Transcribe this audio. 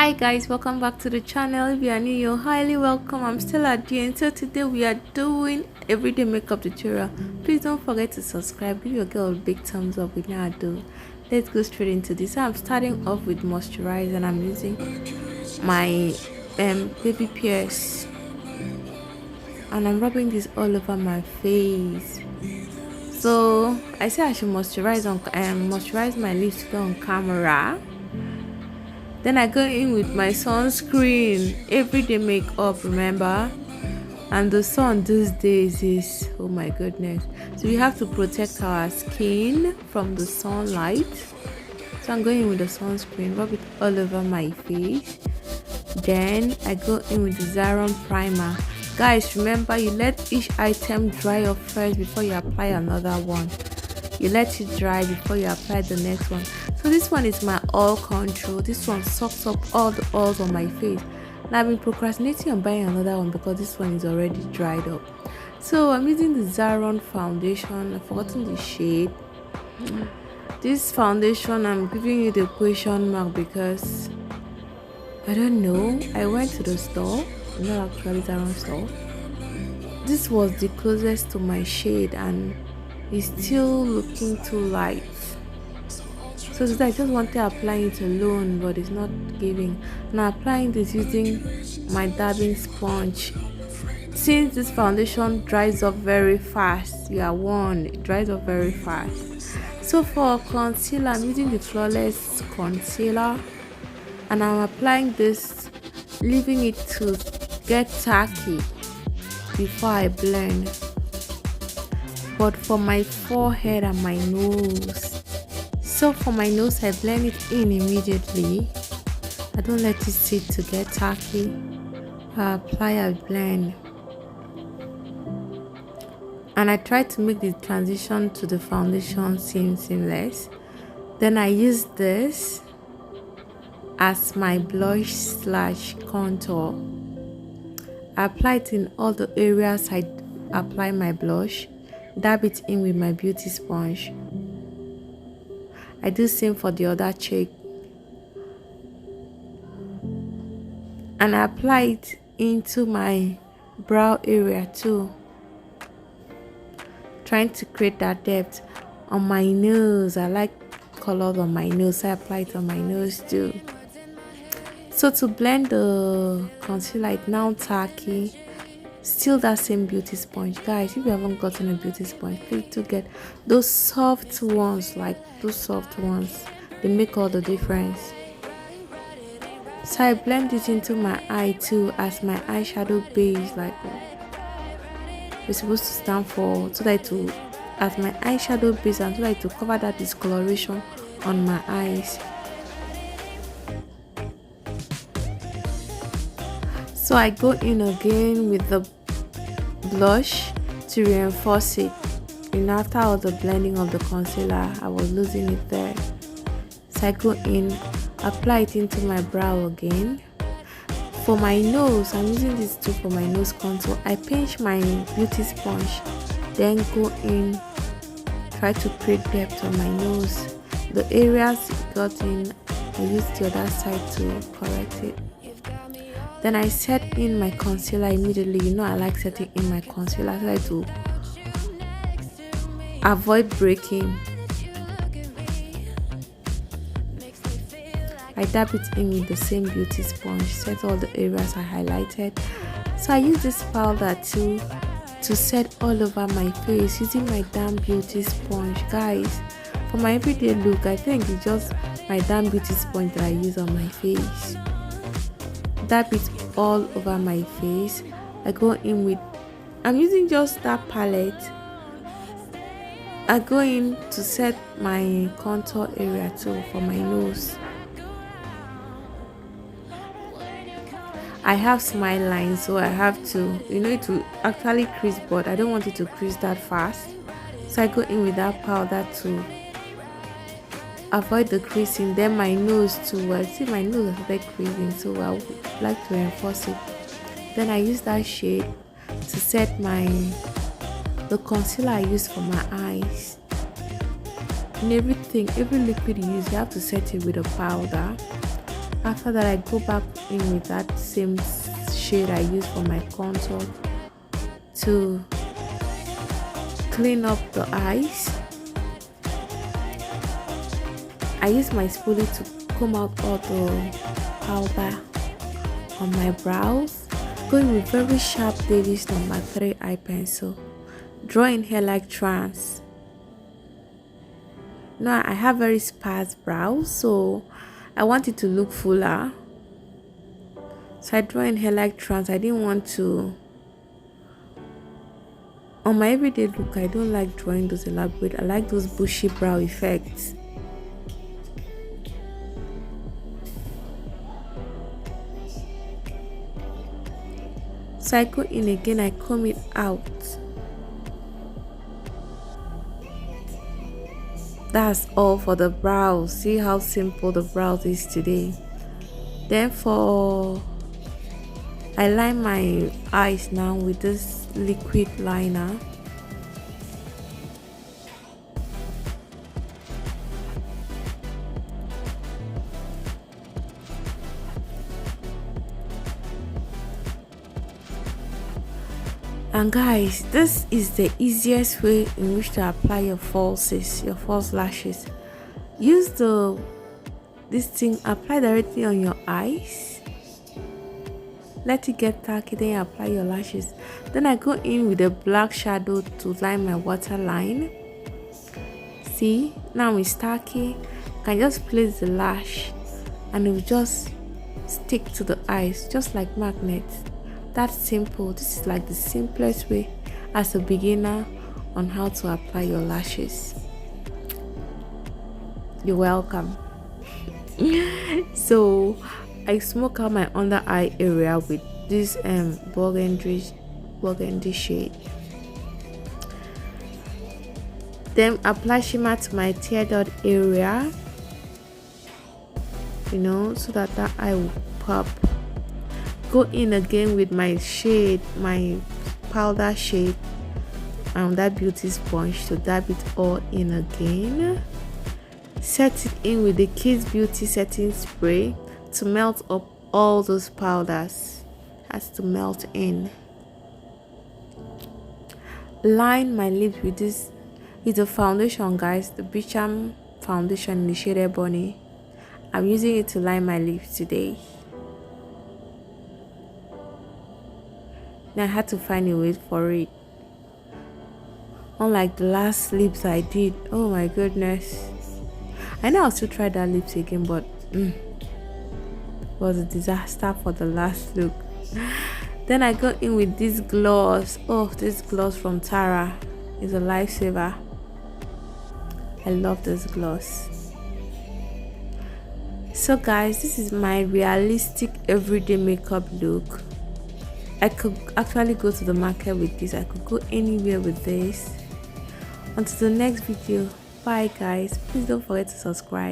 Hi guys, welcome back to the channel. If you are new, you're highly welcome. I'm still at the end. So today we are doing everyday makeup tutorial. Please don't forget to subscribe. Give your girl a big thumbs up. We now do. Let's go straight into this. So I'm starting off with moisturizer and I'm using my baby pierce and I'm rubbing this all over my face. So I say I should moisturize my lips on camera. Then I go in with my sunscreen, everyday makeup, remember? And the sun these days is, oh my goodness. So we have to protect our skin from the sunlight. So I'm going in with the sunscreen, rub it all over my face. Then I go in with the Zaron primer. Guys, remember you let each item dry up first before you apply another one. You let it dry before you apply the next one. So this one is my oil control. This one sucks up all the oils on my face. And I've been procrastinating on buying another one because this one is already dried up. So I'm using the Zaron foundation. I've forgotten the shade. This foundation, I'm giving you the question mark because I don't know. I went to the store, not actually Zaron store. This was the closest to my shade and it's still looking too light. So today I just wanted to apply it alone, but it's not giving. Now applying this using my dabbing sponge. Since this foundation dries up very fast, you are warned, it dries up very fast. So for concealer, I'm using the Flawless concealer and I'm applying this, leaving it to get tacky before I blend. But for my forehead and my nose, so for my nose I blend it in immediately. I don't let it sit to get tacky. I apply a blend and I try to make the transition to the foundation seem seamless. Then I use this as my blush slash contour. I apply it in all the areas I apply my blush. Dab it in with my beauty sponge. I do same for the other cheek and I apply it into my brow area too, trying to create that depth. On my nose, I like colors on my nose, so I apply it on my nose too. So to blend the concealer, it now tacky. Still that same beauty sponge. Guys, if you haven't gotten a beauty sponge, please do get those soft ones, like those soft ones. They make all the difference. So I blend it into my eye too as my eyeshadow base, like it's supposed to stand for, so that to as my eyeshadow base and so that to cover that discoloration on my eyes. So I go in again with the blush to reinforce it. And after all the blending of the concealer, I was losing it there. So I go in, apply it into my brow again. For my nose, I'm using this too for my nose contour. I pinch my beauty sponge, then go in, try to create depth on my nose. The areas it got in, I use the other side to correct it. Then I set in my concealer immediately. You know I like setting in my concealer so that to avoid breaking. I dab it in with the same beauty sponge, set all the areas I highlighted. So I use this powder too to set all over my face using my damn beauty sponge. Guys, for my everyday look, I think it's just my damn beauty sponge that I use on my face. Dab it all over my face. I go in with, I'm using just that palette. I go in to set my contour area too for my nose. I have smile lines, so I have to, to actually crease, but I don't want it to crease that fast. So I go in with that powder to avoid the creasing. Then my nose too, I see my nose has started creasing, so I would like to reinforce it. Then I use that shade to set the concealer I use for my eyes. In everything, every liquid you use, you have to set it with a powder. After that, I go back in with that same shade I used for my contour to clean up the eyes. I use my spoolie to comb out all the powder on my brows. Going with very sharp Davis number 3 eye pencil. Drawing here like trance. Now I have very sparse brows, so I want it to look fuller. So I draw in here like trance. I didn't want to. On my everyday look, I don't like drawing those elaborate. I like those bushy brow effects. So I go in again, I comb it out. That's all for the brows. See how simple the brows is today. Then I line my eyes now with this liquid liner. And guys, this is the easiest way in which to apply your false lashes. Use this thing, apply directly on your eyes. Let it get tacky, then you apply your lashes. Then I go in with a black shadow to line my waterline. See, now it's tacky. I can just place the lash and it will just stick to the eyes, just like magnets. That's simple. This is like the simplest way as a beginner on how to apply your lashes. You're welcome. So I smoke out my under eye area with this burgundy shade. Then apply shimmer to my tear dot area, so that eye will pop. Go in again with my shade, my powder shade, and that beauty sponge to dab it all in again. Set it in with the Kids Beauty setting spray to melt up all those powders. Has to melt in. Line my lips with the foundation, guys, the Beecham foundation in the shade Ebony. I'm using it to line my lips today. Now I had to find a way for it. Unlike the last lips I did, oh my goodness. I know I'll still try that lips again, but it was a disaster for the last look. Then I go in with this gloss. Oh, this gloss from Tara is a lifesaver. I love this gloss. So guys, this is my realistic everyday makeup look. I could actually go to the market with this. I could go anywhere with this. Until the next video. Bye guys. Please don't forget to subscribe.